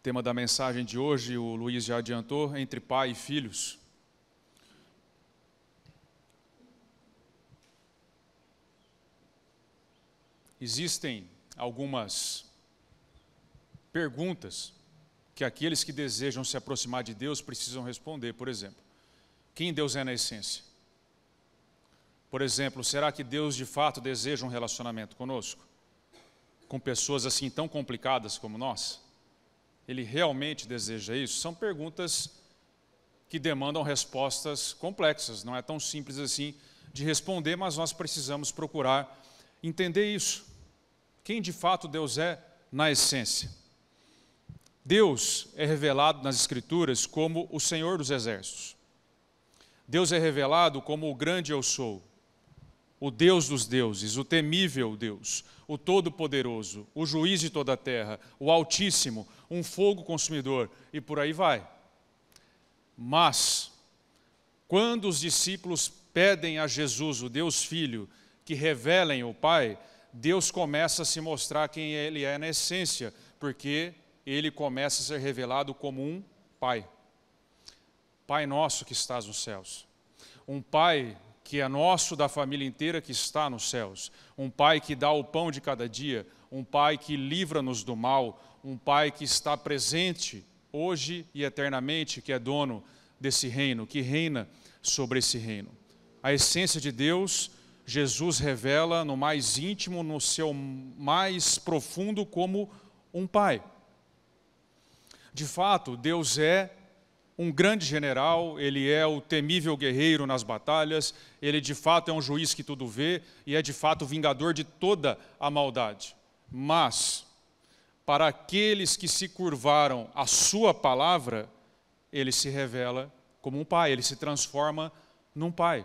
tema da mensagem de hoje, o Luiz já adiantou, entre pai e filhos. Existem algumas perguntas que aqueles que desejam se aproximar de Deus precisam responder. Por exemplo, quem Deus é na essência? Por exemplo, será que Deus de fato deseja um relacionamento conosco? Com pessoas assim tão complicadas como nós? Ele realmente deseja isso? São perguntas que demandam respostas complexas. Não é tão simples assim de responder, mas nós precisamos procurar entender isso. Quem de fato Deus é na essência? Deus é revelado nas Escrituras como o Senhor dos Exércitos. Deus é revelado como o grande eu sou, o Deus dos deuses, o temível Deus, o Todo-Poderoso, o juiz de toda a terra, o Altíssimo, um fogo consumidor, e por aí vai. Mas, quando os discípulos pedem a Jesus, o Deus Filho, que revelem o Pai, Deus começa a se mostrar quem Ele é na essência, porque Ele começa a ser revelado como um Pai. Pai nosso que estás nos céus. Um Pai que é nosso, da família inteira que está nos céus. Um Pai que dá o pão de cada dia. Um Pai que livra-nos do mal. Um Pai que está presente hoje e eternamente, que é dono desse reino, que reina sobre esse reino. A essência de Deus, Jesus revela no mais íntimo, no seu mais profundo, como um Pai. De fato, Deus é um grande general, Ele é o temível guerreiro nas batalhas, Ele de fato é um juiz que tudo vê e é de fato o vingador de toda a maldade. Mas, para aqueles que se curvaram à sua palavra, Ele se revela como um Pai, Ele se transforma num Pai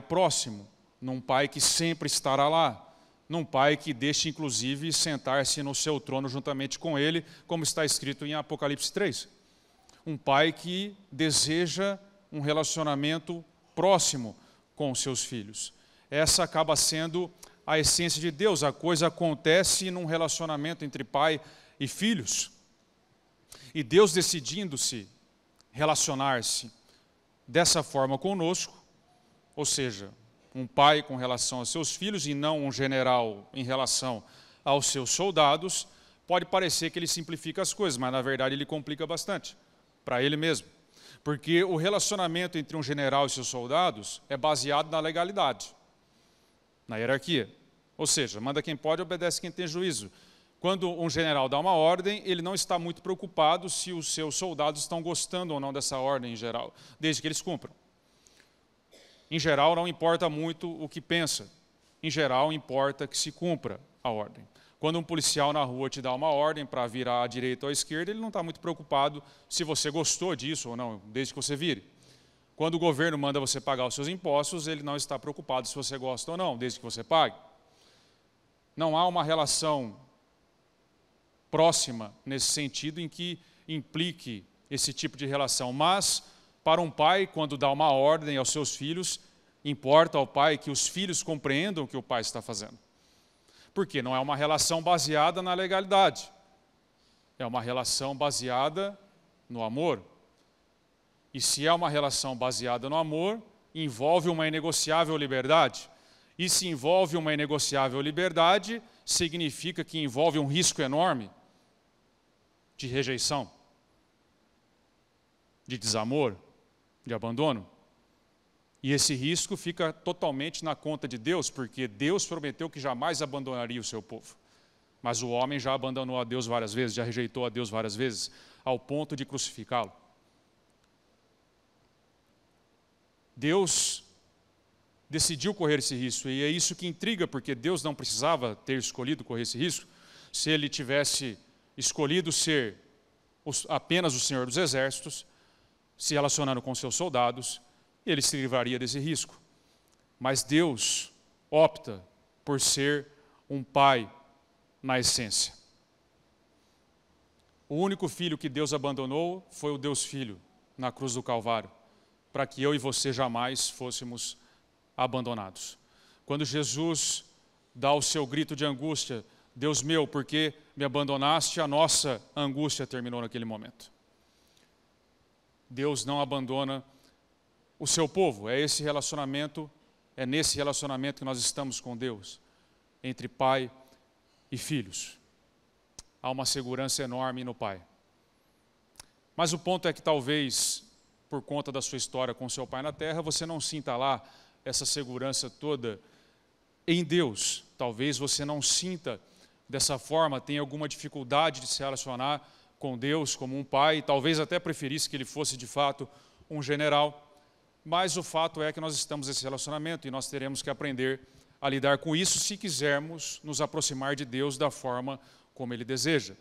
próximo, num Pai que sempre estará lá, num Pai que deixa inclusive sentar-se no seu trono juntamente com Ele, como está escrito em Apocalipse 3. Um Pai que deseja um relacionamento próximo com os seus filhos. Essa acaba sendo a essência de Deus. A coisa acontece num relacionamento entre pai e filhos. E Deus decidindo-se relacionar-se dessa forma conosco, ou seja, um pai com relação aos seus filhos e não um general em relação aos seus soldados, pode parecer que ele simplifica as coisas, mas na verdade ele complica bastante. Para ele mesmo, porque o relacionamento entre um general e seus soldados é baseado na legalidade, na hierarquia, ou seja, manda quem pode, obedece quem tem juízo. Quando um general dá uma ordem, ele não está muito preocupado se os seus soldados estão gostando ou não dessa ordem em geral, desde que eles cumpram. Em geral, não importa muito o que pensa, em geral, importa que se cumpra a ordem. Quando um policial na rua te dá uma ordem para virar à direita ou à esquerda, ele não está muito preocupado se você gostou disso ou não, desde que você vire. Quando o governo manda você pagar os seus impostos, ele não está preocupado se você gosta ou não, desde que você pague. Não há uma relação próxima nesse sentido em que implique esse tipo de relação. Mas, para um pai, quando dá uma ordem aos seus filhos, importa ao pai que os filhos compreendam o que o pai está fazendo. Porque não é uma relação baseada na legalidade. É uma relação baseada no amor. E se é uma relação baseada no amor, envolve uma inegociável liberdade. E se envolve uma inegociável liberdade, significa que envolve um risco enorme de rejeição, de desamor, de abandono. E esse risco fica totalmente na conta de Deus, porque Deus prometeu que jamais abandonaria o seu povo. Mas o homem já abandonou a Deus várias vezes, já rejeitou a Deus várias vezes, ao ponto de crucificá-lo. Deus decidiu correr esse risco, e é isso que intriga, porque Deus não precisava ter escolhido correr esse risco. Se Ele tivesse escolhido ser apenas o Senhor dos Exércitos, se relacionando com seus soldados, ele se livraria desse risco. Mas Deus opta por ser um pai na essência. O único filho que Deus abandonou foi o Deus Filho, na cruz do Calvário, para que eu e você jamais fôssemos abandonados. Quando Jesus dá o seu grito de angústia Deus meu, por que me abandonaste? A nossa angústia terminou naquele momento. Deus não abandona o seu povo. É nesse relacionamento que nós estamos com Deus, entre pai e filhos. Há uma segurança enorme no Pai. Mas o ponto é que talvez, por conta da sua história com seu pai na terra, você não sinta lá essa segurança toda em Deus. Talvez você não sinta dessa forma, tenha alguma dificuldade de se relacionar com Deus como um pai, talvez até preferisse que ele fosse de fato um general. Mas o fato é que nós estamos nesse relacionamento e nós teremos que aprender a lidar com isso se quisermos nos aproximar de Deus da forma como Ele deseja.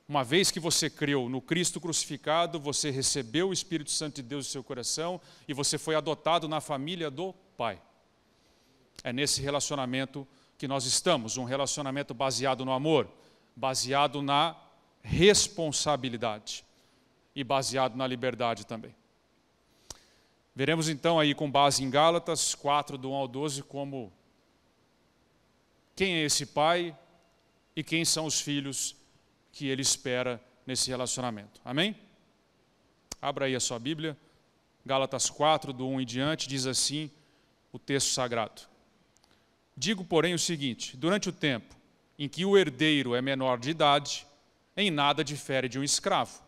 Uma vez que você creu no Cristo crucificado, você recebeu o Espírito Santo de Deus em seu coração e você foi adotado na família do Pai. É nesse relacionamento que nós estamos, um relacionamento baseado no amor, baseado na responsabilidade e baseado na liberdade também. Veremos então aí com base em Gálatas 4, do 1 ao 12, como quem é esse pai e quem são os filhos que ele espera nesse relacionamento. Amém? Abra aí a sua Bíblia. Gálatas 4, do 1 em diante, diz assim o texto sagrado. Digo, porém, o seguinte: durante o tempo em que o herdeiro é menor de idade, em nada difere de um escravo,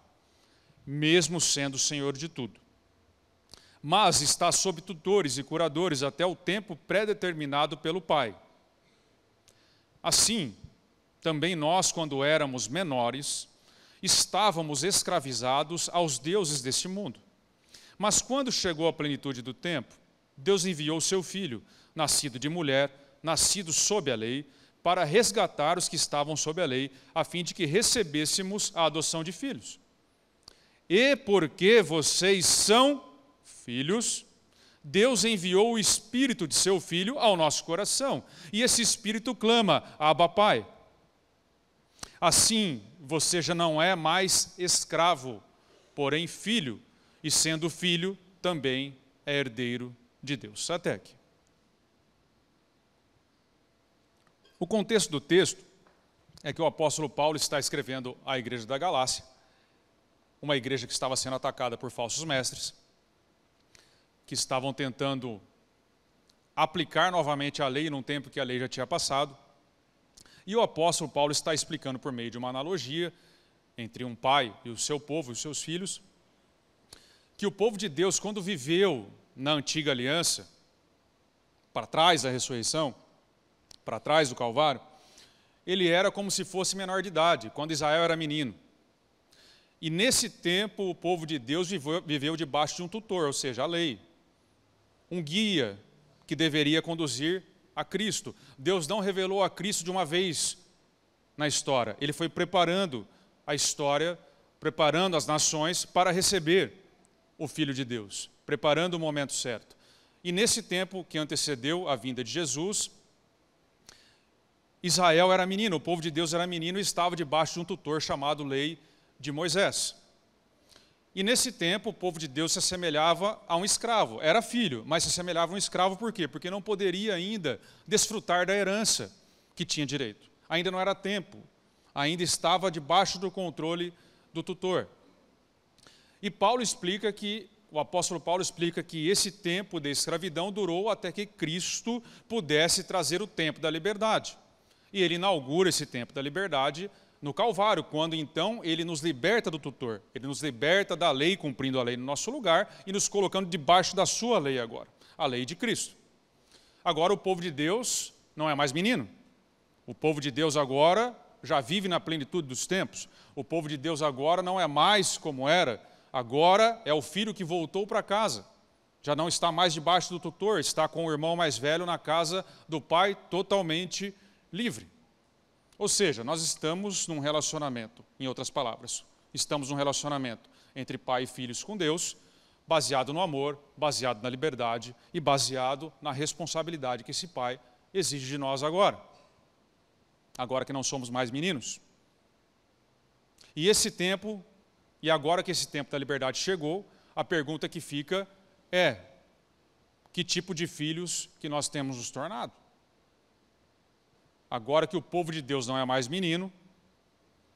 mesmo sendo senhor de tudo. Mas está sob tutores e curadores até o tempo pré-determinado pelo Pai. Assim, também nós, quando éramos menores, estávamos escravizados aos deuses deste mundo. Mas quando chegou a plenitude do tempo, Deus enviou seu Filho, nascido de mulher, nascido sob a lei, para resgatar os que estavam sob a lei, a fim de que recebêssemos a adoção de filhos. E porque vocês são filhos, Deus enviou o Espírito de seu Filho ao nosso coração. E esse Espírito clama, Abba, Pai. Assim, você já não é mais escravo, porém filho. E sendo filho, também é herdeiro de Deus. Até aqui. O contexto do texto é que o apóstolo Paulo está escrevendo à igreja da Galácia, uma igreja que estava sendo atacada por falsos mestres, que estavam tentando aplicar novamente a lei num tempo que a lei já tinha passado. E o apóstolo Paulo está explicando por meio de uma analogia entre um pai e o seu povo, os seus filhos, que o povo de Deus, quando viveu na antiga aliança, para trás da ressurreição, para trás do Calvário, ele era como se fosse menor de idade, quando Israel era menino. E nesse tempo o povo de Deus viveu debaixo de um tutor, ou seja, a lei. Um guia que deveria conduzir a Cristo. Deus não revelou a Cristo de uma vez na história. Ele foi preparando a história, preparando as nações para receber o Filho de Deus, preparando o momento certo. E nesse tempo que antecedeu a vinda de Jesus, Israel era menino, o povo de Deus era menino e estava debaixo de um tutor chamado Lei de Moisés. E nesse tempo o povo de Deus se assemelhava a um escravo. Era filho, mas se assemelhava a um escravo por quê? Porque não poderia ainda desfrutar da herança que tinha direito. Ainda não era tempo, ainda estava debaixo do controle do tutor. E o apóstolo Paulo explica que esse tempo de escravidão durou até que Cristo pudesse trazer o tempo da liberdade. E ele inaugura esse tempo da liberdade no Calvário, quando então ele nos liberta do tutor, ele nos liberta da lei, cumprindo a lei no nosso lugar e nos colocando debaixo da sua lei agora, a lei de Cristo. Agora o povo de Deus não é mais menino, o povo de Deus agora já vive na plenitude dos tempos, o povo de Deus agora não é mais como era, agora é o filho que voltou para casa, já não está mais debaixo do tutor, está com o irmão mais velho na casa do pai totalmente livre. Ou seja, nós estamos num relacionamento, em outras palavras, estamos num relacionamento entre pai e filhos com Deus, baseado no amor, baseado na liberdade e baseado na responsabilidade que esse pai exige de nós agora que não somos mais meninos. E esse tempo, e agora que esse tempo da liberdade chegou, a pergunta que fica é: que tipo de filhos que nós temos nos tornado? agora que o povo de Deus não é mais menino,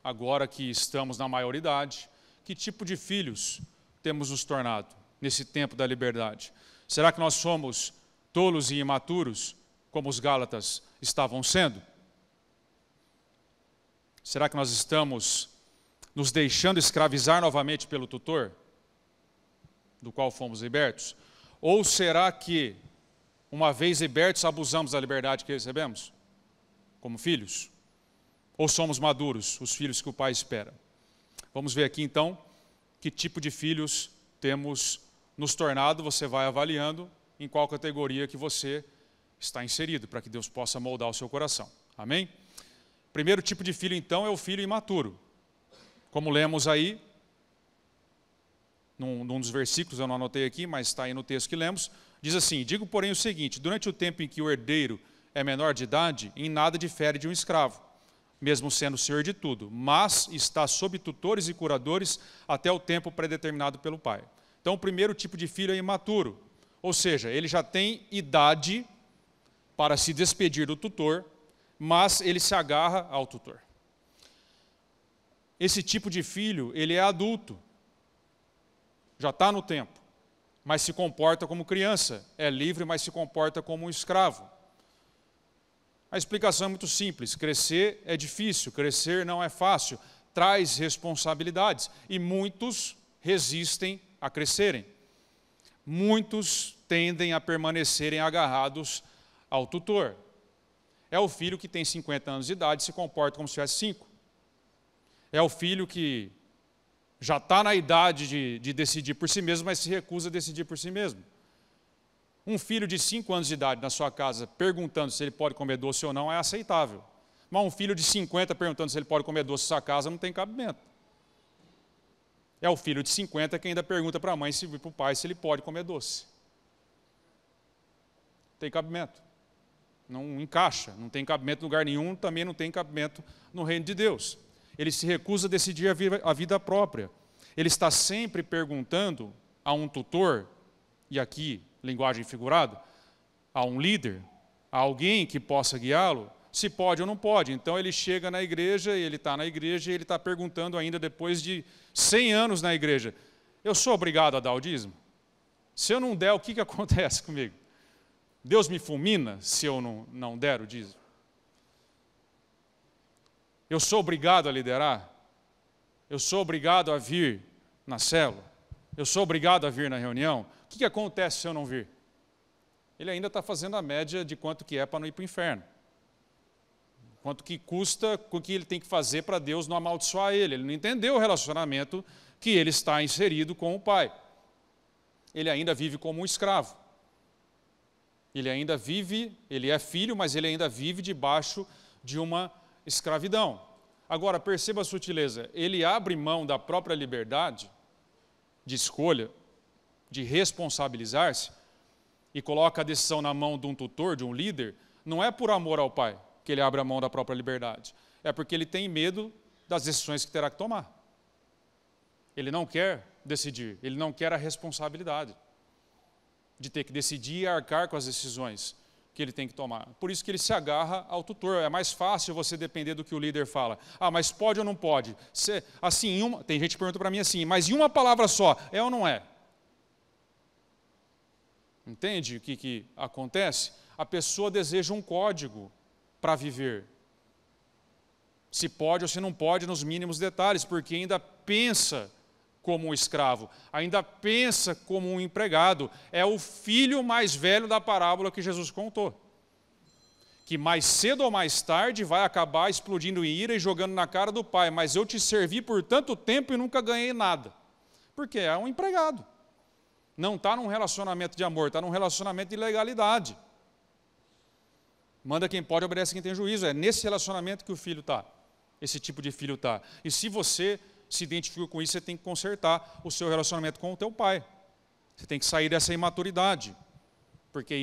agora que estamos na maioridade, que tipo de filhos temos nos tornado nesse tempo da liberdade? Será que nós somos tolos e imaturos, como os Gálatas estavam sendo? Será que nós estamos nos deixando escravizar novamente pelo tutor, do qual fomos libertos? Ou será que, uma vez libertos, abusamos da liberdade que recebemos, como filhos? Ou somos maduros, os filhos que o Pai espera? Vamos ver aqui então que tipo de filhos temos nos tornado. Você vai avaliando em qual categoria que você está inserido, para que Deus possa moldar o seu coração. Amém? Primeiro tipo de filho então é o filho imaturo. Como lemos aí, num dos versículos, eu não anotei aqui, mas está aí no texto que lemos, diz assim: digo porém o seguinte, durante o tempo em que o herdeiro é menor de idade, em nada difere de um escravo, mesmo sendo senhor de tudo, mas está sob tutores e curadores até o tempo predeterminado pelo pai. Então, o primeiro tipo de filho é imaturo, ou seja, ele já tem idade para se despedir do tutor, mas ele se agarra ao tutor. Esse tipo de filho, ele é adulto, já está no tempo, mas se comporta como criança, é livre, mas se comporta como um escravo. A explicação é muito simples: crescer é difícil, crescer não é fácil, traz responsabilidades, e muitos resistem a crescerem. Muitos tendem a permanecerem agarrados ao tutor. É o filho que tem 50 anos de idade e se comporta como se tivesse 5. É o filho que já está na idade de decidir por si mesmo, mas se recusa a decidir por si mesmo. Um filho de 5 anos de idade na sua casa perguntando se ele pode comer doce ou não é aceitável. Mas um filho de 50 perguntando se ele pode comer doce na sua casa não tem cabimento. É o filho de 50 que ainda pergunta para a mãe e para o pai se ele pode comer doce. Tem cabimento. Não encaixa, não tem cabimento em lugar nenhum, também não tem cabimento no reino de Deus. Ele se recusa a decidir a vida própria. Ele está sempre perguntando a um tutor, e aqui, linguagem figurada, a um líder, a alguém que possa guiá-lo, se pode ou não pode. Então ele chega na igreja, ele está na igreja e ele está perguntando ainda depois de 100 anos na igreja: eu sou obrigado a dar o dízimo? Se eu não der, o que acontece comigo? Deus me fulmina se eu não der o dízimo? Eu sou obrigado a liderar? Eu sou obrigado a vir na célula? Eu sou obrigado a vir na reunião? O que acontece se eu não vir? Ele ainda está fazendo a média de quanto que é para não ir para o inferno. Quanto que custa, o que ele tem que fazer para Deus não amaldiçoar ele. Ele não entendeu o relacionamento que ele está inserido com o Pai. Ele ainda vive como um escravo. Ele ainda vive, ele é filho, mas ele ainda vive debaixo de uma escravidão. Agora, perceba a sutileza. Ele abre mão da própria liberdade de escolha, de responsabilizar-se, e coloca a decisão na mão de um tutor, de um líder, não é por amor ao pai que ele abre a mão da própria liberdade. É porque ele tem medo das decisões que terá que tomar. Ele não quer decidir, ele não quer a responsabilidade de ter que decidir e arcar com as decisões que ele tem que tomar. Por isso que ele se agarra ao tutor. É mais fácil você depender do que o líder fala. Ah, mas pode ou não pode? Assim, tem gente que pergunta para mim assim, mas em uma palavra só, é ou não é? Entende o que acontece? A pessoa deseja um código para viver. Se pode ou se não pode nos mínimos detalhes, porque ainda pensa como um escravo, ainda pensa como um empregado. É o filho mais velho da parábola que Jesus contou, que mais cedo ou mais tarde vai acabar explodindo em ira e jogando na cara do pai: mas eu te servi por tanto tempo e nunca ganhei nada. Porque é um empregado. Não está num relacionamento de amor, está num relacionamento de legalidade. Manda quem pode, obedece quem tem juízo. É nesse relacionamento que o filho está, esse tipo de filho está. E se você se identifica com isso, você tem que consertar o seu relacionamento com o teu pai. Você tem que sair dessa imaturidade, porque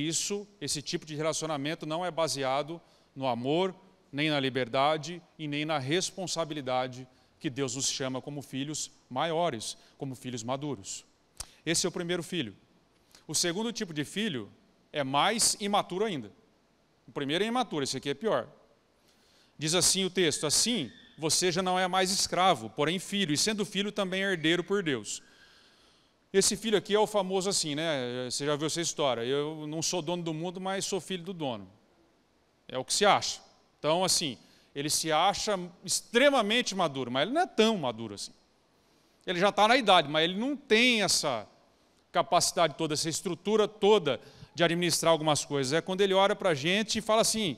esse tipo de relacionamento não é baseado no amor, nem na liberdade e nem na responsabilidade que Deus nos chama como filhos maiores, como filhos maduros. Esse é o primeiro filho. O segundo tipo de filho é mais imaturo ainda. O primeiro é imaturo, esse aqui é pior. Diz assim o texto: assim você já não é mais escravo, porém filho, e sendo filho também herdeiro por Deus. Esse filho aqui é o famoso assim, né? Você já viu essa história. Eu não sou dono do mundo, mas sou filho do dono. É o que se acha. Então, assim, ele se acha extremamente maduro, mas ele não é tão maduro assim. Ele já está na idade, mas ele não tem essa capacidade toda, essa estrutura toda de administrar algumas coisas. É quando ele olha para a gente e fala assim: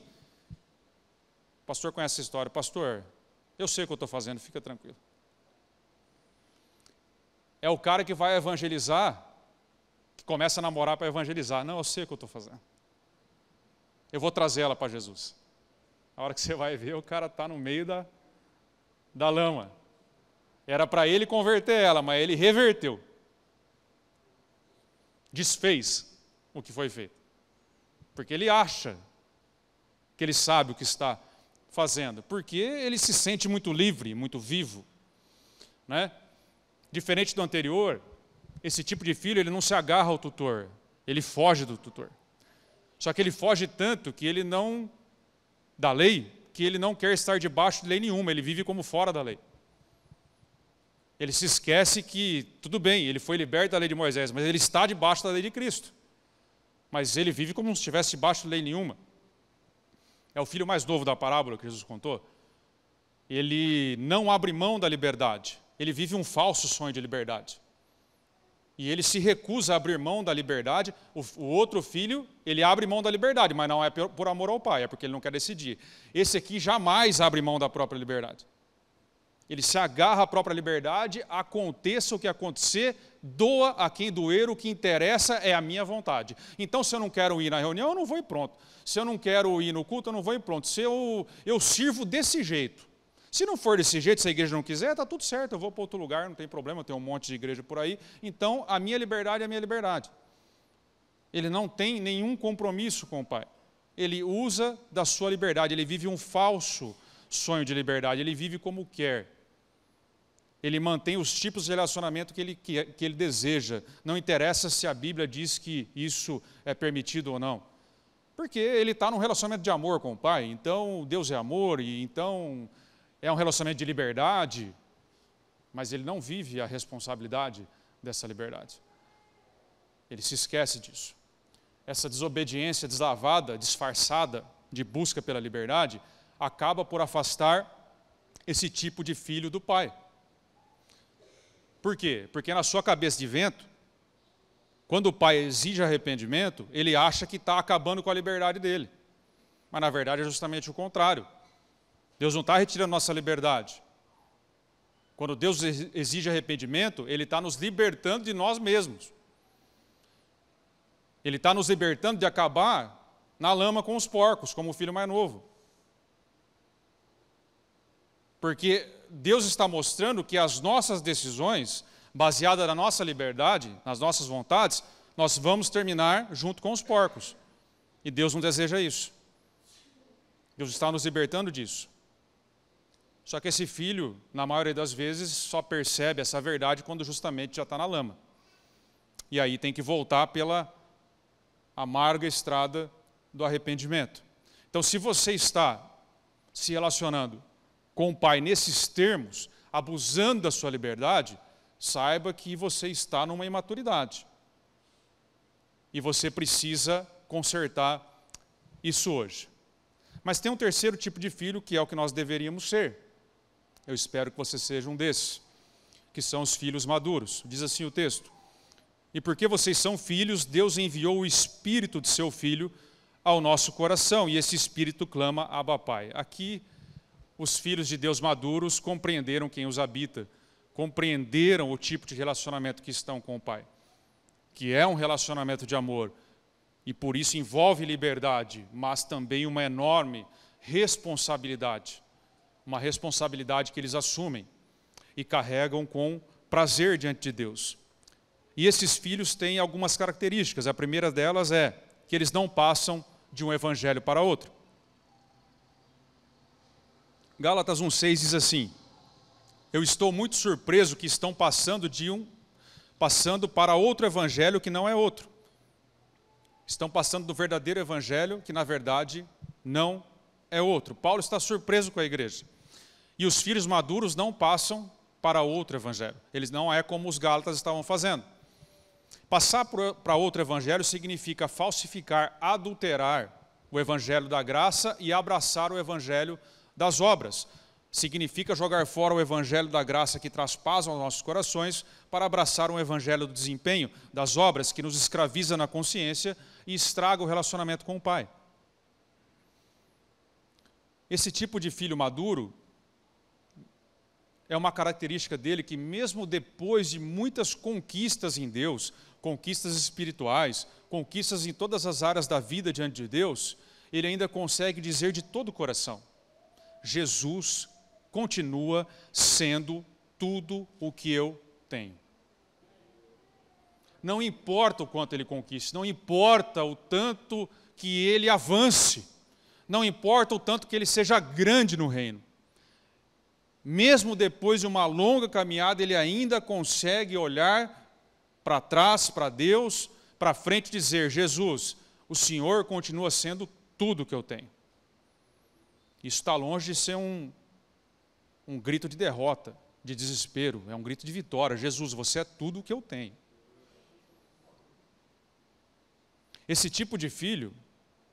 o pastor conhece essa história, pastor, eu sei o que eu estou fazendo, fica tranquilo. É o cara que vai evangelizar, que começa a namorar para evangelizar. Não, eu sei o que eu estou fazendo. Eu vou trazer ela para Jesus. A hora que você vai ver, o cara está no meio da lama. Era para ele converter ela, mas ele reverteu. Desfez o que foi feito. Porque ele acha que ele sabe o que está fazendo. Porque ele se sente muito livre, muito vivo. Né? Diferente do anterior, esse tipo de filho ele não se agarra ao tutor, ele foge do tutor. Só que ele foge tanto que ele não, da lei, que ele não quer estar debaixo de lei nenhuma, ele vive como fora da lei. Ele se esquece que, tudo bem, ele foi liberto da lei de Moisés, mas ele está debaixo da lei de Cristo. Mas ele vive como se estivesse debaixo de lei nenhuma. É o filho mais novo da parábola que Jesus contou. Ele não abre mão da liberdade. Ele vive um falso sonho de liberdade. E ele se recusa a abrir mão da liberdade. O outro filho, ele abre mão da liberdade, mas não é por amor ao pai, é porque ele não quer decidir. Esse aqui jamais abre mão da própria liberdade. Ele se agarra à própria liberdade, aconteça o que acontecer, doa a quem doer, o que interessa é a minha vontade. Então, se eu não quero ir na reunião, eu não vou ir pronto. Se eu não quero ir no culto, eu não vou ir pronto. Se eu sirvo desse jeito. Se não for desse jeito, se a igreja não quiser, está tudo certo, eu vou para outro lugar, não tem problema, tem um monte de igreja por aí. Então, a minha liberdade é a minha liberdade. Ele não tem nenhum compromisso com o pai. Ele usa da sua liberdade, ele vive um falso sonho de liberdade, ele vive como quer. Ele mantém os tipos de relacionamento que ele deseja. Não interessa se a Bíblia diz que isso é permitido ou não. Porque ele está num relacionamento de amor com o pai, então Deus é amor, e então é um relacionamento de liberdade, mas ele não vive a responsabilidade dessa liberdade. Ele se esquece disso. Essa desobediência deslavada, disfarçada, de busca pela liberdade, acaba por afastar esse tipo de filho do pai. Por quê? Porque na sua cabeça de vento, quando o pai exige arrependimento, ele acha que está acabando com a liberdade dele. Mas na verdade é justamente o contrário. Deus não está retirando nossa liberdade. Quando Deus exige arrependimento, Ele está nos libertando de nós mesmos. Ele está nos libertando de acabar na lama com os porcos, como o filho mais novo. Porque Deus está mostrando que as nossas decisões, baseadas na nossa liberdade, nas nossas vontades, nós vamos terminar junto com os porcos. E Deus não deseja isso. Deus está nos libertando disso. Só que esse filho, na maioria das vezes, só percebe essa verdade quando justamente já está na lama. E aí tem que voltar pela amarga estrada do arrependimento. Então, se você está se relacionando com o pai nesses termos, abusando da sua liberdade, saiba que você está numa imaturidade. E você precisa consertar isso hoje. Mas tem um terceiro tipo de filho, que é o que nós deveríamos ser. Eu espero que você seja um desses, que são os filhos maduros. Diz assim o texto: e porque vocês são filhos, Deus enviou o Espírito de seu Filho ao nosso coração, e esse Espírito clama, Abba, Pai. Aqui, os filhos de Deus maduros compreenderam quem os habita, compreenderam o tipo de relacionamento que estão com o Pai, que é um relacionamento de amor, e por isso envolve liberdade, mas também uma enorme responsabilidade. Uma responsabilidade que eles assumem e carregam com prazer diante de Deus. E esses filhos têm algumas características. A primeira delas é que eles não passam de um evangelho para outro. Gálatas 1,6 diz assim: eu estou muito surpreso que estão passando para outro evangelho que não é outro. Estão passando do verdadeiro evangelho, que na verdade não é outro. Paulo está surpreso com a igreja. E os filhos maduros não passam para outro evangelho. Eles não é como os gálatas estavam fazendo. Passar para outro evangelho significa falsificar, adulterar o evangelho da graça e abraçar o evangelho das obras. Significa jogar fora o evangelho da graça que traz paz aos nossos corações para abraçar um evangelho do desempenho, das obras, que nos escraviza na consciência e estraga o relacionamento com o Pai. Esse tipo de filho maduro é uma característica dele que, mesmo depois de muitas conquistas em Deus, conquistas espirituais, conquistas em todas as áreas da vida diante de Deus, ele ainda consegue dizer de todo o coração: Jesus continua sendo tudo o que eu tenho. Não importa o quanto ele conquiste, não importa o tanto que ele avance, não importa o tanto que ele seja grande no reino. Mesmo depois de uma longa caminhada, ele ainda consegue olhar para trás, para Deus, para frente e dizer: Jesus, o Senhor continua sendo tudo que eu tenho. Isso está longe de ser um grito de derrota, de desespero, é um grito de vitória. Jesus, você é tudo o que eu tenho. Esse tipo de filho,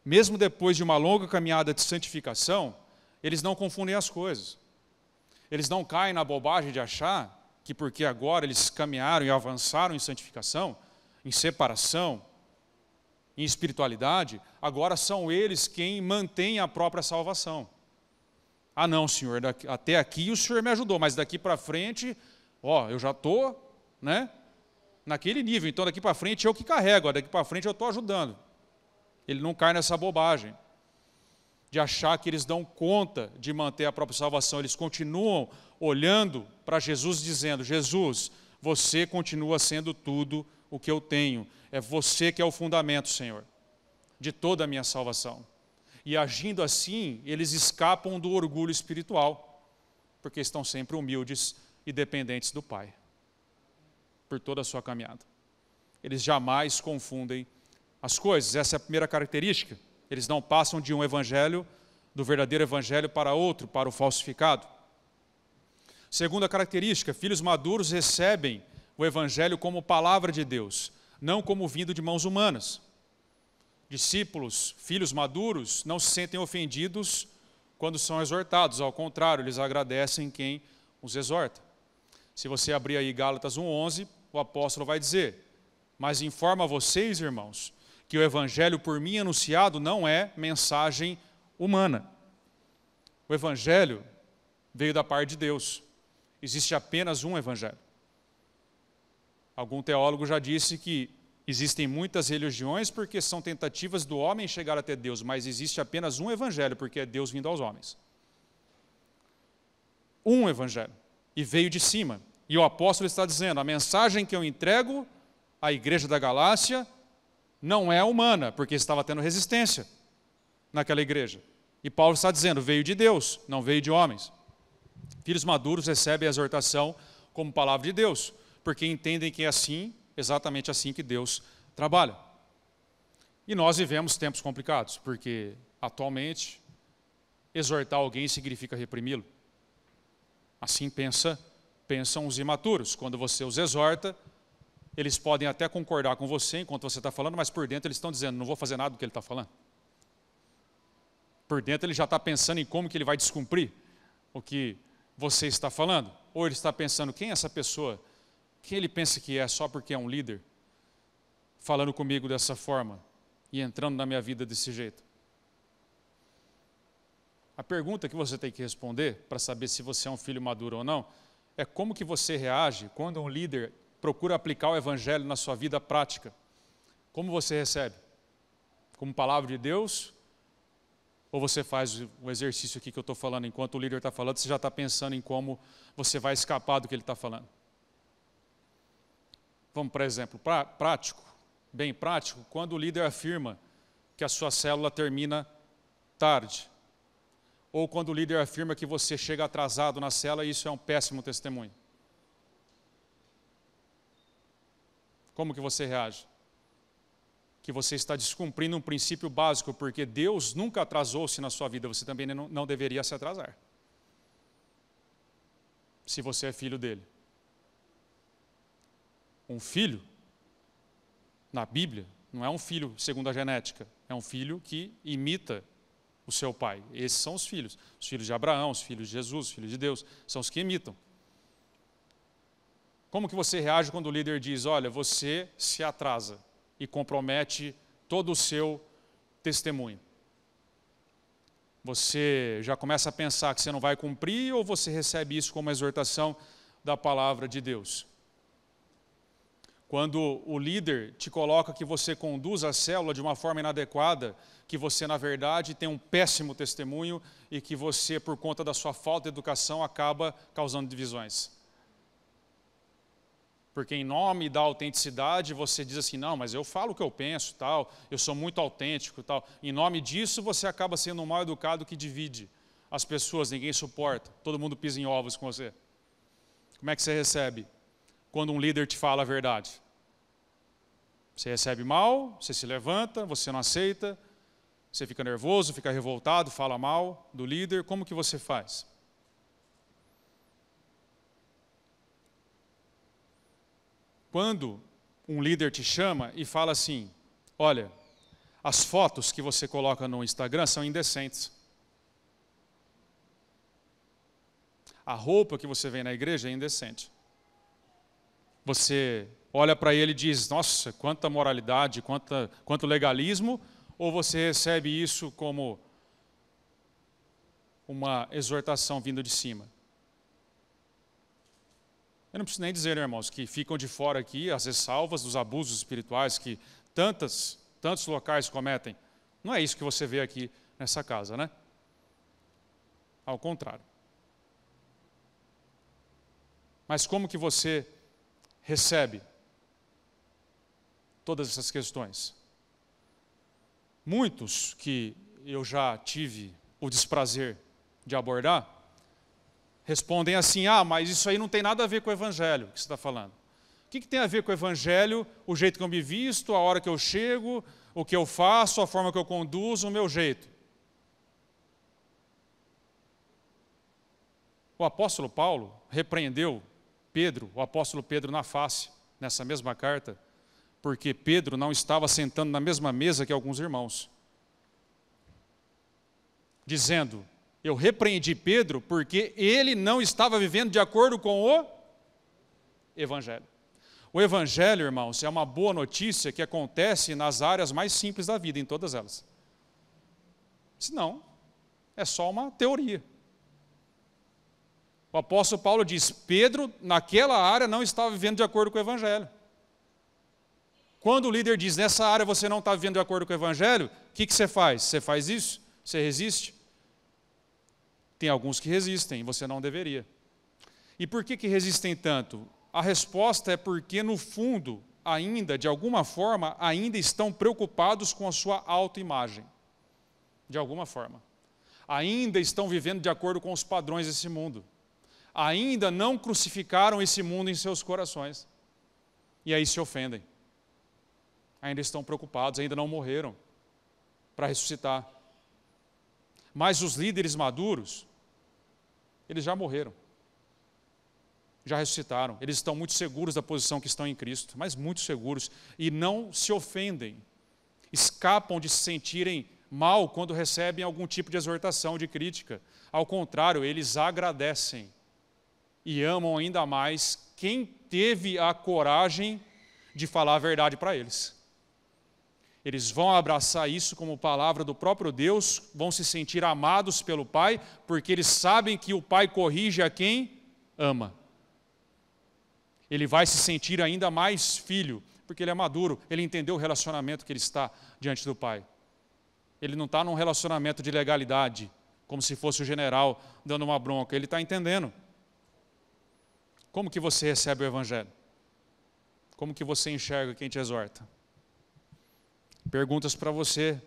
mesmo depois de uma longa caminhada de santificação, eles não confundem as coisas. Eles não caem na bobagem de achar que porque agora eles caminharam e avançaram em santificação, em separação, em espiritualidade, agora são eles quem mantêm a própria salvação. Ah não, Senhor, até aqui o Senhor me ajudou, mas daqui para frente, eu já estou, naquele nível, então daqui para frente eu que carrego, daqui para frente eu estou ajudando. Ele não cai nessa bobagem de achar que eles dão conta de manter a própria salvação. Eles continuam olhando para Jesus dizendo: Jesus, você continua sendo tudo o que eu tenho. É você que é o fundamento, Senhor, de toda a minha salvação. E agindo assim, eles escapam do orgulho espiritual, porque estão sempre humildes e dependentes do Pai, por toda a sua caminhada. Eles jamais confundem as coisas. Essa é a primeira característica. Eles não passam de um evangelho, do verdadeiro evangelho, para outro, para o falsificado. Segunda característica: filhos maduros recebem o evangelho como palavra de Deus, não como vindo de mãos humanas. Discípulos, filhos maduros, não se sentem ofendidos quando são exortados, ao contrário, eles agradecem quem os exorta. Se você abrir aí Gálatas 1:11, o apóstolo vai dizer: mas informo a vocês, irmãos, que o evangelho por mim anunciado não é mensagem humana. O evangelho veio da parte de Deus. Existe apenas um evangelho. Algum teólogo já disse que existem muitas religiões porque são tentativas do homem chegar até Deus, mas existe apenas um evangelho porque é Deus vindo aos homens. Um evangelho. E veio de cima. E o apóstolo está dizendo: a mensagem que eu entrego à igreja da Galácia não é humana, porque estava tendo resistência naquela igreja. E Paulo está dizendo: veio de Deus, não veio de homens. Filhos maduros recebem a exortação como palavra de Deus, porque entendem que é assim, exatamente assim que Deus trabalha. E nós vivemos tempos complicados, porque atualmente exortar alguém significa reprimi-lo. Assim pensam os imaturos. Quando você os exorta, eles podem até concordar com você enquanto você está falando, mas por dentro eles estão dizendo: não vou fazer nada do que ele está falando. Por dentro ele já está pensando em como que ele vai descumprir o que você está falando. Ou ele está pensando: quem é essa pessoa? Quem ele pensa que é só porque é um líder? Falando comigo dessa forma e entrando na minha vida desse jeito. A pergunta que você tem que responder para saber se você é um filho maduro ou não é como que você reage quando um líder procura aplicar o evangelho na sua vida prática. Como você recebe? Como palavra de Deus? Ou você faz o exercício aqui que eu estou falando, enquanto o líder está falando, você já está pensando em como você vai escapar do que ele está falando? Vamos para exemplo prático, bem prático, quando o líder afirma que a sua célula termina tarde, ou quando o líder afirma que você chega atrasado na célula, e isso é um péssimo testemunho. Como que você reage? que você está descumprindo um princípio básico, porque Deus nunca atrasou-se na sua vida, você também não deveria se atrasar. Se você é filho dele. Um filho, na Bíblia, não é um filho segundo a genética, é um filho que imita o seu pai. Esses são os filhos de Abraão, os filhos de Jesus, os filhos de Deus, são os que imitam. Como que você reage quando o líder diz, olha, você se atrasa e compromete todo o seu testemunho? Você já começa a pensar que você não vai cumprir ou você recebe isso como uma exortação da palavra de Deus? Quando o líder te coloca que você conduz a célula de uma forma inadequada, que você, na verdade, tem um péssimo testemunho e que você, por conta da sua falta de educação, acaba causando divisões. Porque em nome da autenticidade, você diz assim, não, mas eu falo o que eu penso, tal, eu sou muito autêntico, tal. Em nome disso, você acaba sendo um mal educado que divide as pessoas, ninguém suporta, todo mundo pisa em ovos com você. Como é que você recebe quando um líder te fala a verdade? Você recebe mal, você se levanta, você não aceita, você fica nervoso, fica revoltado, fala mal do líder, como que você faz? Quando um líder te chama e fala assim, olha, as fotos que você coloca no Instagram são indecentes. A roupa que você vê na igreja é indecente. Você olha para ele e diz, nossa, quanta moralidade, quanto legalismo, ou você recebe isso como uma exortação vinda de cima? Eu não preciso nem dizer, irmãos, que ficam de fora aqui as ressalvas dos abusos espirituais que tantos locais cometem. Não é isso que você vê aqui nessa casa, né? Ao contrário. Mas como que você recebe todas essas questões? Muitos que eu já tive o desprazer de abordar, respondem assim, mas isso aí não tem nada a ver com o Evangelho que você está falando. O que tem a ver com o Evangelho? O jeito que eu me visto, a hora que eu chego, o que eu faço, a forma que eu conduzo, o meu jeito. O apóstolo Paulo repreendeu o apóstolo Pedro na face, nessa mesma carta, porque Pedro não estava sentando na mesma mesa que alguns irmãos. Dizendo, eu repreendi Pedro porque ele não estava vivendo de acordo com o Evangelho. O Evangelho, irmãos, é uma boa notícia que acontece nas áreas mais simples da vida, em todas elas. Senão, é só uma teoria. O apóstolo Paulo diz, Pedro, naquela área, não estava vivendo de acordo com o Evangelho. Quando o líder diz, nessa área você não está vivendo de acordo com o Evangelho, o que você faz? Você faz isso? Você resiste? Tem alguns que resistem, você não deveria. E por que resistem tanto? A resposta é porque, no fundo, ainda, de alguma forma, ainda estão preocupados com a sua autoimagem. De alguma forma. Ainda estão vivendo de acordo com os padrões desse mundo. Ainda não crucificaram esse mundo em seus corações. E aí se ofendem. Ainda estão preocupados, ainda não morreram para ressuscitar. Mas os líderes maduros, eles já morreram, já ressuscitaram, eles estão muito seguros da posição que estão em Cristo, mas muito seguros, e não se ofendem, escapam de se sentirem mal quando recebem algum tipo de exortação, de crítica. Ao contrário, eles agradecem e amam ainda mais quem teve a coragem de falar a verdade para eles. Eles vão abraçar isso como palavra do próprio Deus, vão se sentir amados pelo Pai, porque eles sabem que o Pai corrige a quem ama. Ele vai se sentir ainda mais filho, porque ele é maduro, ele entendeu o relacionamento que ele está diante do Pai. Ele não está num relacionamento de legalidade, como se fosse o general dando uma bronca, ele está entendendo. Como que você recebe o Evangelho? Como que você enxerga quem te exorta? Perguntas para você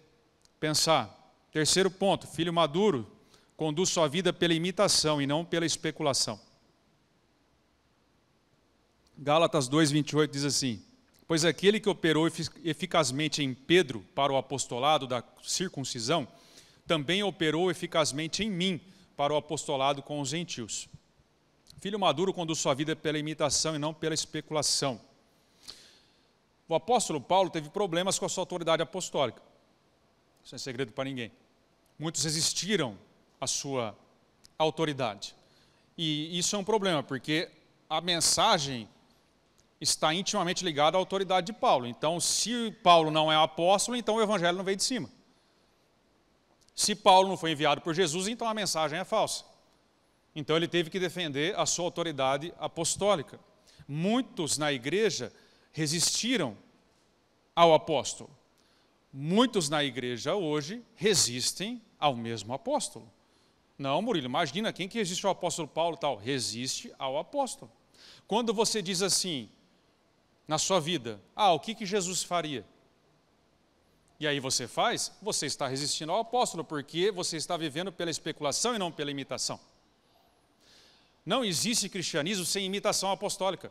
pensar. Terceiro ponto, filho maduro conduz sua vida pela imitação e não pela especulação. Gálatas 2:28 diz assim, Pois aquele que operou eficazmente em Pedro para o apostolado da circuncisão, também operou eficazmente em mim para o apostolado com os gentios. Filho maduro conduz sua vida pela imitação e não pela especulação. O apóstolo Paulo teve problemas com a sua autoridade apostólica. Isso não é segredo para ninguém. Muitos resistiram à sua autoridade. E isso é um problema, porque a mensagem está intimamente ligada à autoridade de Paulo. Então, se Paulo não é apóstolo, então o evangelho não veio de cima. Se Paulo não foi enviado por Jesus, então a mensagem é falsa. Então ele teve que defender a sua autoridade apostólica. Muitos na igreja resistiram ao apóstolo. Muitos na igreja hoje resistem ao mesmo apóstolo. Não, Murilo, imagina quem que resiste ao apóstolo Paulo tal? Resiste ao apóstolo. Quando você diz assim, na sua vida, o que Jesus faria? E aí você faz, você está resistindo ao apóstolo, porque você está vivendo pela especulação e não pela imitação. Não existe cristianismo sem imitação apostólica.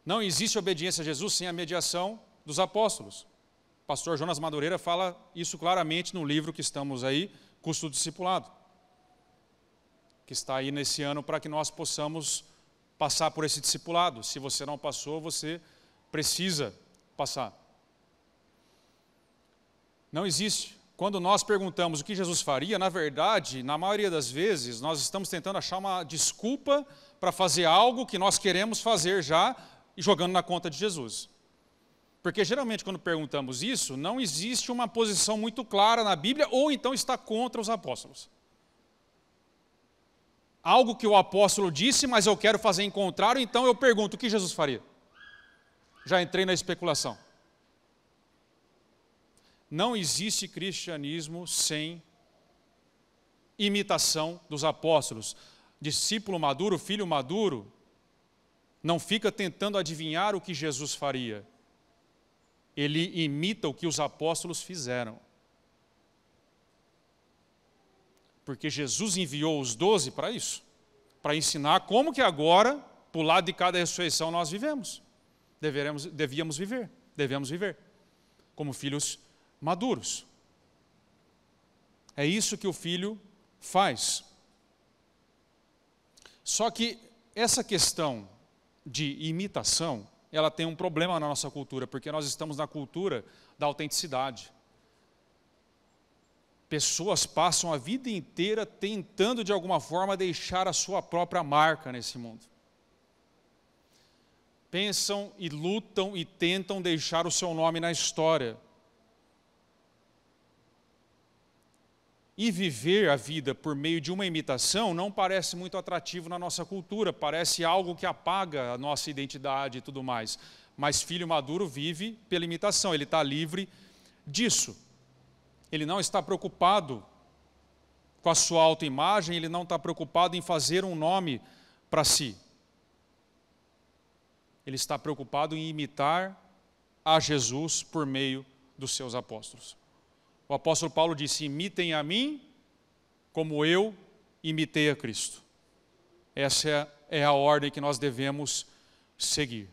Não existe obediência a Jesus sem a mediação dos apóstolos. O pastor Jonas Madureira fala isso claramente no livro que estamos aí, Custo do Discipulado, que está aí nesse ano para que nós possamos passar por esse discipulado. Se você não passou, você precisa passar. Não existe. Quando nós perguntamos o que Jesus faria, na verdade, na maioria das vezes, nós estamos tentando achar uma desculpa para fazer algo que nós queremos fazer já e jogando na conta de Jesus. Porque geralmente quando perguntamos isso, não existe uma posição muito clara na Bíblia ou então está contra os apóstolos. Algo que o apóstolo disse, mas eu quero fazer em contrário, então eu pergunto, o que Jesus faria? Já entrei na especulação. Não existe cristianismo sem imitação dos apóstolos. Discípulo maduro, filho maduro, não fica tentando adivinhar o que Jesus faria. Ele imita o que os apóstolos fizeram. Porque Jesus enviou os 12 para isso. Para ensinar como que agora, por lado de cada ressurreição, nós vivemos. Devemos viver. Como filhos maduros. É isso que o filho faz. Só que essa questão de imitação, ela tem um problema na nossa cultura, porque nós estamos na cultura da autenticidade. Pessoas passam a vida inteira tentando de alguma forma deixar a sua própria marca nesse mundo. Pensam e lutam e tentam deixar o seu nome na história. E viver a vida por meio de uma imitação não parece muito atrativo na nossa cultura, parece algo que apaga a nossa identidade e tudo mais. Mas filho maduro vive pela imitação, ele está livre disso. Ele não está preocupado com a sua autoimagem, ele não está preocupado em fazer um nome para si. Ele está preocupado em imitar a Jesus por meio dos seus apóstolos. O apóstolo Paulo disse, imitem a mim como eu imitei a Cristo. Essa é a ordem que nós devemos seguir.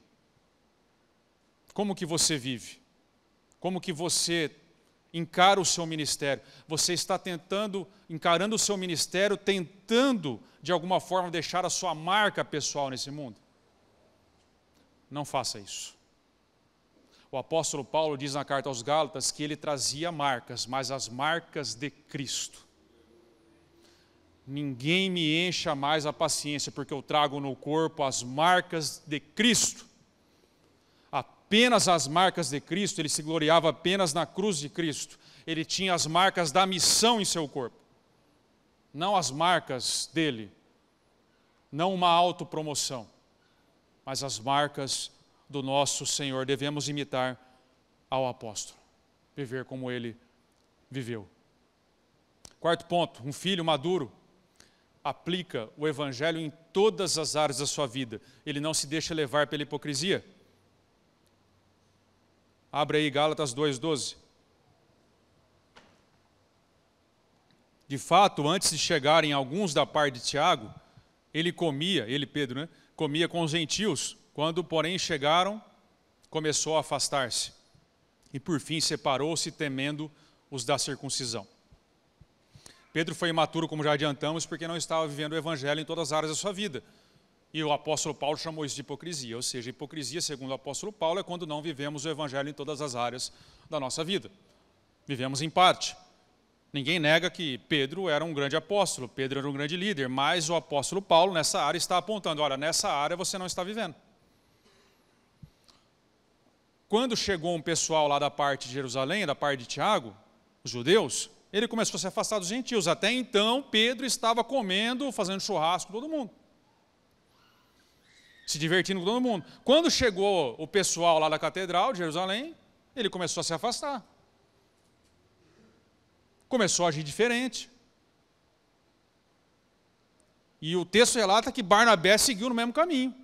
Como que você vive? Como que você encara o seu ministério? Você está encarando o seu ministério, tentando de alguma forma deixar a sua marca pessoal nesse mundo? Não faça isso. O apóstolo Paulo diz na carta aos Gálatas que ele trazia marcas, mas as marcas de Cristo. Ninguém me encha mais a paciência, porque eu trago no corpo as marcas de Cristo. Apenas as marcas de Cristo, ele se gloriava apenas na cruz de Cristo. Ele tinha as marcas da missão em seu corpo. Não as marcas dele, não uma autopromoção, mas as marcas do nosso Senhor. Devemos imitar ao apóstolo, viver como ele viveu. Quarto ponto, um filho maduro aplica o evangelho em todas as áreas da sua vida. Ele não se deixa levar pela hipocrisia. Abre aí Gálatas 2:12. De fato, antes de chegarem alguns da parte de Tiago, ele, Pedro, comia com os gentios. Quando, porém, chegaram começou a afastar-se e por fim separou-se temendo os da circuncisão. Pedro foi imaturo, como já adiantamos, porque não estava vivendo o evangelho em todas as áreas da sua vida. E o apóstolo Paulo chamou isso de hipocrisia, ou seja, hipocrisia, segundo o apóstolo Paulo, é quando não vivemos o evangelho em todas as áreas da nossa vida. Vivemos em parte. Ninguém nega que Pedro era um grande apóstolo, Pedro era um grande líder, mas o apóstolo Paulo, nessa área, está apontando, olha, nessa área você não está vivendo. Quando chegou um pessoal lá da parte de Jerusalém, da parte de Tiago, os judeus, ele começou a se afastar dos gentios. Até então, Pedro estava comendo, fazendo churrasco com todo mundo. Se divertindo com todo mundo. Quando chegou o pessoal lá da catedral de Jerusalém, ele começou a se afastar. Começou a agir diferente. E o texto relata que Barnabé seguiu no mesmo caminho.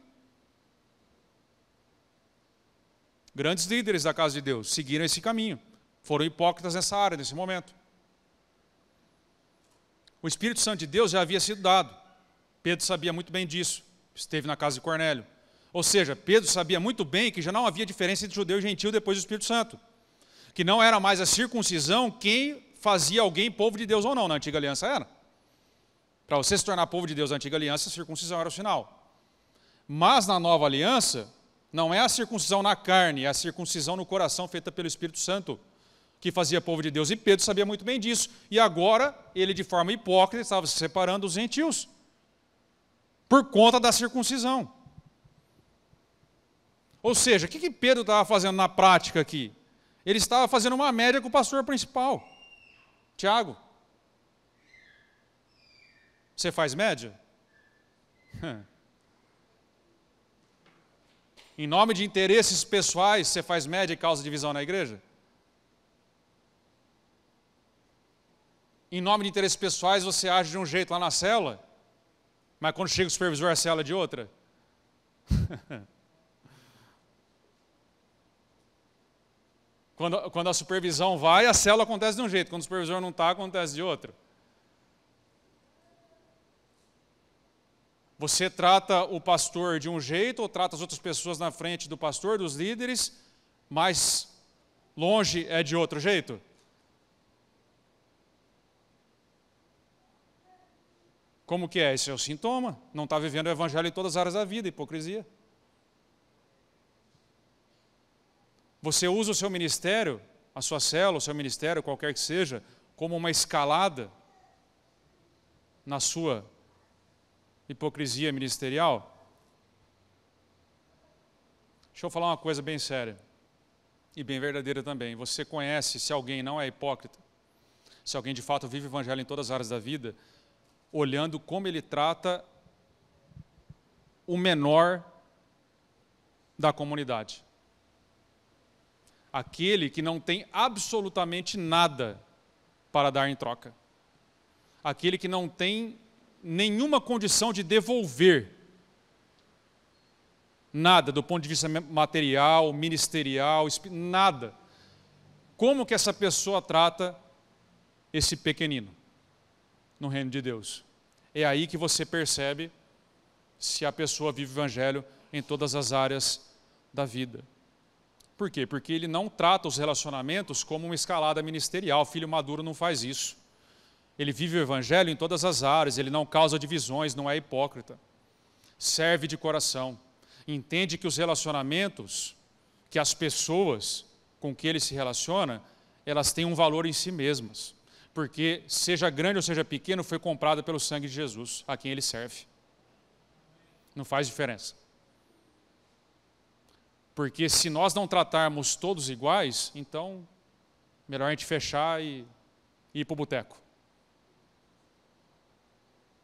Grandes líderes da casa de Deus seguiram esse caminho. Foram hipócritas nessa área, nesse momento. O Espírito Santo de Deus já havia sido dado. Pedro sabia muito bem disso. Esteve na casa de Cornélio. Ou seja, Pedro sabia muito bem que já não havia diferença entre judeu e gentil depois do Espírito Santo. Que não era mais a circuncisão quem fazia alguém povo de Deus ou não. Na antiga aliança era. Para você se tornar povo de Deus na antiga aliança, a circuncisão era o sinal. Mas na nova aliança, não é a circuncisão na carne, é a circuncisão no coração feita pelo Espírito Santo que fazia povo de Deus. E Pedro sabia muito bem disso. E agora, ele de forma hipócrita estava se separando dos gentios. Por conta da circuncisão. Ou seja, o que Pedro estava fazendo na prática aqui? Ele estava fazendo uma média com o pastor principal, Tiago. Você faz média? Em nome de interesses pessoais, você faz média e causa divisão na igreja? Em nome de interesses pessoais, você age de um jeito lá na célula, mas quando chega o supervisor, a célula é de outra? Quando a supervisão vai, a célula acontece de um jeito. Quando o supervisor não está, acontece de outro. Você trata o pastor de um jeito, ou trata as outras pessoas na frente do pastor, dos líderes, mas longe é de outro jeito? Como que é? Esse é o sintoma. Não está vivendo o evangelho em todas as áreas da vida, hipocrisia. Você usa o seu ministério, a sua célula, o seu ministério, qualquer que seja, como uma escalada na sua hipocrisia ministerial? Deixa eu falar uma coisa bem séria e bem verdadeira também. Você conhece se alguém não é hipócrita, se alguém de fato vive o evangelho em todas as áreas da vida, olhando como ele trata o menor da comunidade. Aquele que não tem absolutamente nada para dar em troca. Aquele que não tem nenhuma condição de devolver nada do ponto de vista material, ministerial, nada. Como que essa pessoa trata esse pequenino no reino de Deus? É aí que você percebe se a pessoa vive o evangelho em todas as áreas da vida. Por quê? Porque ele não trata os relacionamentos como uma escalada ministerial. O filho maduro não faz isso. Ele vive o evangelho em todas as áreas, ele não causa divisões, não é hipócrita. Serve de coração. Entende que os relacionamentos, que as pessoas com que ele se relaciona, elas têm um valor em si mesmas. Porque, seja grande ou seja pequeno, foi comprada pelo sangue de Jesus, a quem ele serve. Não faz diferença. Porque se nós não tratarmos todos iguais, então, melhor a gente fechar e ir para o boteco.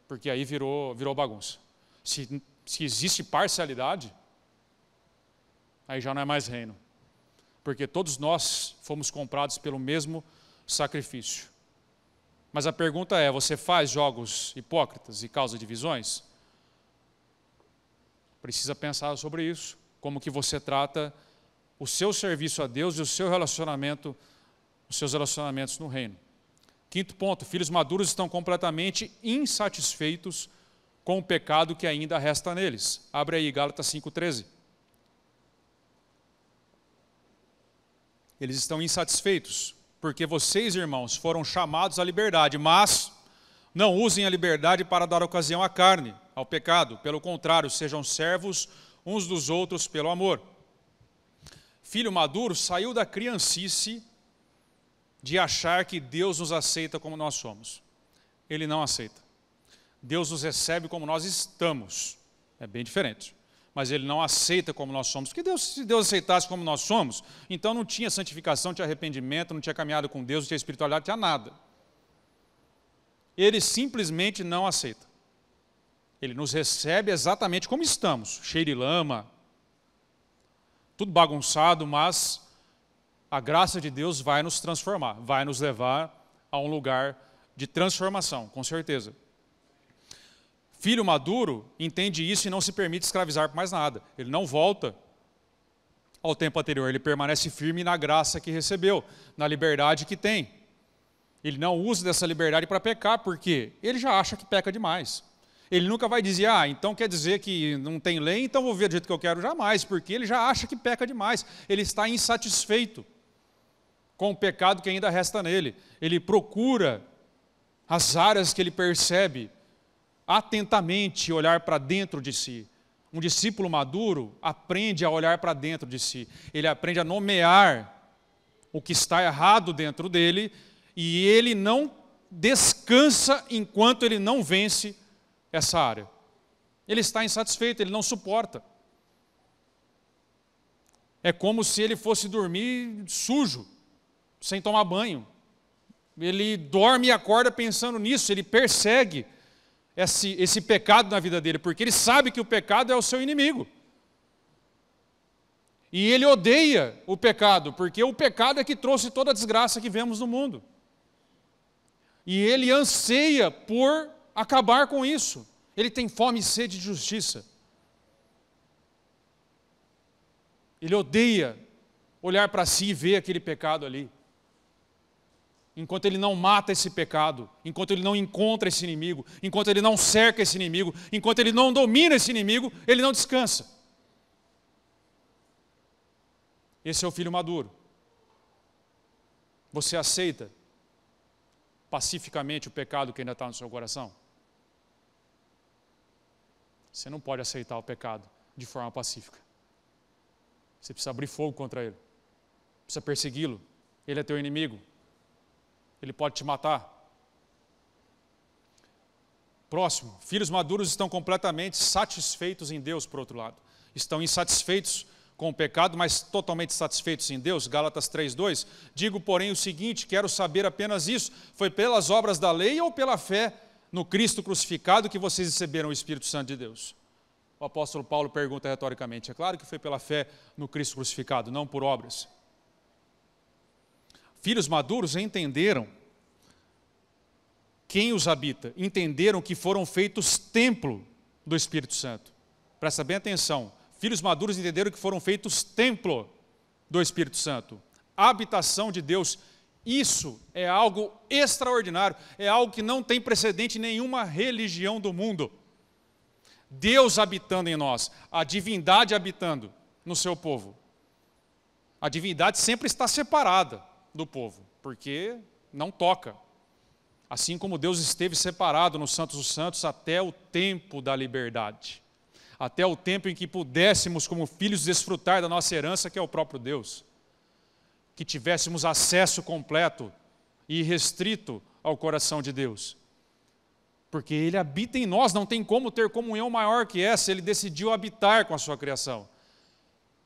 Porque aí virou bagunça. Se existe parcialidade, aí já não é mais reino. Porque todos nós fomos comprados pelo mesmo sacrifício. Mas a pergunta é, você faz jogos hipócritas e causa divisões? Precisa pensar sobre isso. Como que você trata o seu serviço a Deus e o seu relacionamento, os seus relacionamentos no reino. Quinto ponto, filhos maduros estão completamente insatisfeitos com o pecado que ainda resta neles. Abre aí, Gálatas 5,13. Eles estão insatisfeitos, porque vocês, irmãos, foram chamados à liberdade, mas não usem a liberdade para dar ocasião à carne, ao pecado. Pelo contrário, sejam servos uns dos outros pelo amor. Filho maduro saiu da criancice de achar que Deus nos aceita como nós somos. Ele não aceita. Deus nos recebe como nós estamos. É bem diferente. Mas Ele não aceita como nós somos. Porque se Deus aceitasse como nós somos, então não tinha santificação, não tinha arrependimento, não tinha caminhado com Deus, não tinha espiritualidade, não tinha nada. Ele simplesmente não aceita. Ele nos recebe exatamente como estamos, cheio de lama, tudo bagunçado, mas a graça de Deus vai nos transformar, vai nos levar a um lugar de transformação, com certeza. Filho maduro entende isso e não se permite escravizar por mais nada. Ele não volta ao tempo anterior, ele permanece firme na graça que recebeu, na liberdade que tem. Ele não usa dessa liberdade para pecar, porque ele já acha que peca demais. Ele nunca vai dizer, então quer dizer que não tem lei, então vou ver do jeito que eu quero, jamais, porque ele já acha que peca demais. Ele está insatisfeito com o pecado que ainda resta nele. Ele procura as áreas que ele percebe, atentamente olhar para dentro de si. Um discípulo maduro aprende a olhar para dentro de si. Ele aprende a nomear o que está errado dentro dele e ele não descansa enquanto ele não vence essa área. Ele está insatisfeito, ele não suporta. É como se ele fosse dormir sujo, sem tomar banho. Ele dorme e acorda pensando nisso, ele persegue esse pecado na vida dele, porque ele sabe que o pecado é o seu inimigo. E ele odeia o pecado, porque o pecado é que trouxe toda a desgraça que vemos no mundo. E ele anseia por acabar com isso. Ele tem fome e sede de justiça. Ele odeia olhar para si e ver aquele pecado ali. Enquanto ele não mata esse pecado, enquanto ele não encontra esse inimigo, enquanto ele não cerca esse inimigo, enquanto ele não domina esse inimigo, ele não descansa. Esse é o filho maduro. Você aceita pacificamente o pecado que ainda está no seu coração? Você não pode aceitar o pecado de forma pacífica. Você precisa abrir fogo contra ele. Precisa persegui-lo. Ele é teu inimigo. Ele pode te matar. Próximo. Filhos maduros estão completamente satisfeitos em Deus, por outro lado. Estão insatisfeitos com o pecado, mas totalmente satisfeitos em Deus. Gálatas 3:2. Digo, porém, o seguinte, quero saber apenas isso. Foi pelas obras da lei ou pela fé no Cristo crucificado que vocês receberam o Espírito Santo de Deus? O apóstolo Paulo pergunta retoricamente. É claro que foi pela fé no Cristo crucificado, não por obras. Filhos maduros entenderam quem os habita, entenderam que foram feitos templo do Espírito Santo. Presta bem atenção. Filhos maduros entenderam que foram feitos templo do Espírito Santo. A habitação de Deus, isso é algo extraordinário, é algo que não tem precedente em nenhuma religião do mundo. Deus habitando em nós, a divindade habitando no seu povo. A divindade sempre está separada do povo, porque não toca. Assim como Deus esteve separado nos Santos dos Santos até o tempo da liberdade. Até o tempo em que pudéssemos, como filhos, desfrutar da nossa herança, que é o próprio Deus. Que tivéssemos acesso completo e irrestrito ao coração de Deus. Porque Ele habita em nós, não tem como ter comunhão maior que essa, Ele decidiu habitar com a sua criação.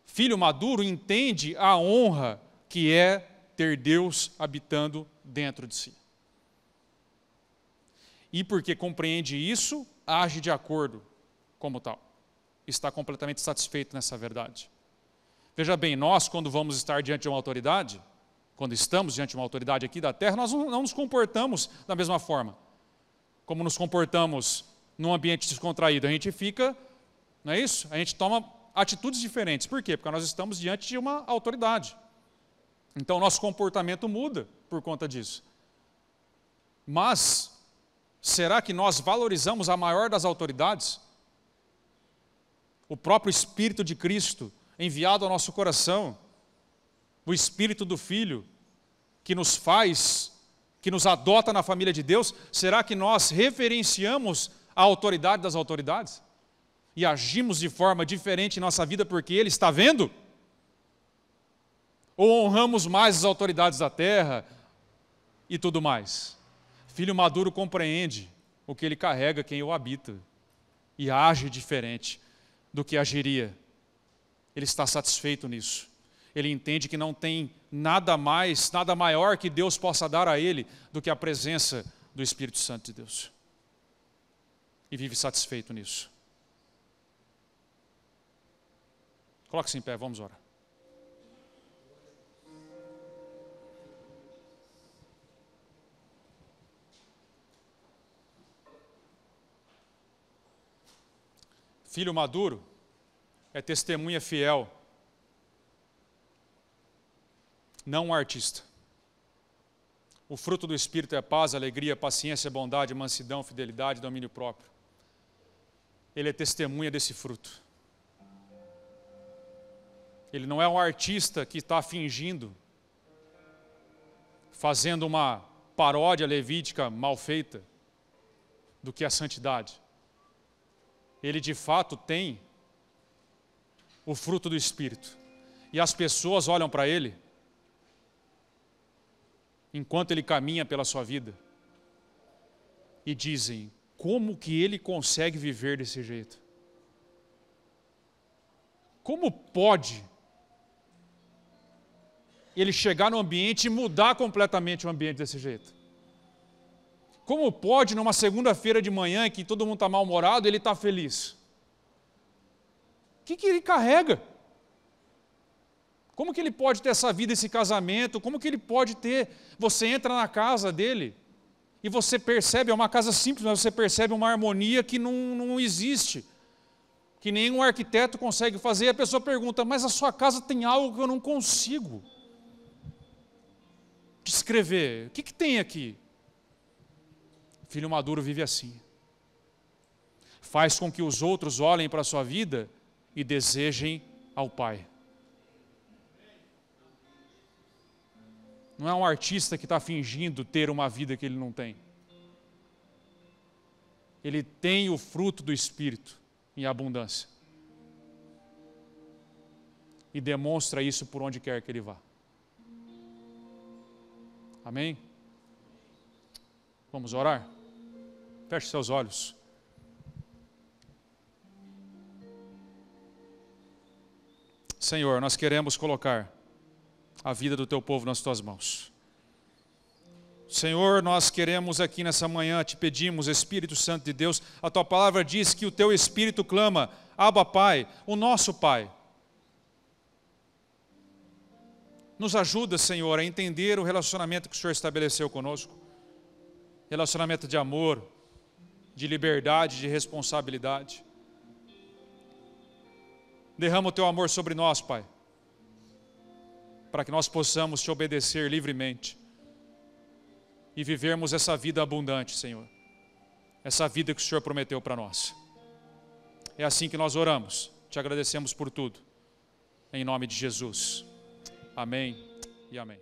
Filho maduro entende a honra que é ter Deus habitando dentro de si. E porque compreende isso, age de acordo como tal. Está completamente satisfeito nessa verdade. Veja bem, nós quando vamos estar diante de uma autoridade, quando estamos diante de uma autoridade aqui da terra, nós não nos comportamos da mesma forma. Como nos comportamos num ambiente descontraído. A gente fica, não é isso? A gente toma atitudes diferentes. Por quê? Porque nós estamos diante de uma autoridade. Então, nosso comportamento muda por conta disso. Mas, será que nós valorizamos a maior das autoridades? O próprio Espírito de Cristo, enviado ao nosso coração. o Espírito do Filho, que nos faz, que nos adota na família de Deus, será que nós reverenciamos a autoridade das autoridades? E agimos de forma diferente em nossa vida porque Ele está vendo? Ou honramos mais as autoridades da terra e tudo mais? Filho maduro compreende o que ele carrega, quem o habita, e age diferente do que agiria. Ele está satisfeito nisso. Ele entende que não tem nada mais, nada maior que Deus possa dar a ele do que a presença do Espírito Santo de Deus. E vive satisfeito nisso. Coloque-se em pé, vamos orar. Filho maduro é testemunha fiel, não um artista. O fruto do Espírito é paz, alegria, paciência, bondade, mansidão, fidelidade, domínio próprio. Ele é testemunha desse fruto. Ele não é um artista que está fingindo, fazendo uma paródia levítica mal feita do que é a santidade. Ele de fato tem o fruto do Espírito. E as pessoas olham para ele, enquanto ele caminha pela sua vida, e dizem, como que ele consegue viver desse jeito? Como pode ele chegar no ambiente e mudar completamente o ambiente desse jeito? Como pode, numa segunda-feira de manhã, que todo mundo está mal-humorado, ele está feliz? O que ele carrega? Como que ele pode ter essa vida, esse casamento? Como que ele pode ter... Você entra na casa dele e você percebe, é uma casa simples, mas você percebe uma harmonia que não existe, que nenhum arquiteto consegue fazer. E a pessoa pergunta, mas a sua casa tem algo que eu não consigo descrever. O que tem aqui? Filho maduro vive assim. Faz com que os outros olhem para a sua vida e desejem ao Pai. Não é um artista que está fingindo ter uma vida que ele não tem. Ele tem o fruto do Espírito em abundância. E demonstra isso por onde quer que ele vá. Amém? Vamos orar? Feche seus olhos. Senhor, nós queremos colocar a vida do teu povo nas tuas mãos. Senhor, nós queremos aqui nessa manhã, te pedimos, Espírito Santo de Deus, a tua palavra diz que o teu Espírito clama, Abba Pai, o nosso Pai. Nos ajuda, Senhor, a entender o relacionamento que o Senhor estabeleceu conosco. Relacionamento de amor, de liberdade, de responsabilidade. Derrama o teu amor sobre nós, Pai, para que nós possamos te obedecer livremente e vivermos essa vida abundante, Senhor. Essa vida que o Senhor prometeu para nós. É assim que nós oramos. Te agradecemos por tudo. Em nome de Jesus. Amém e amém.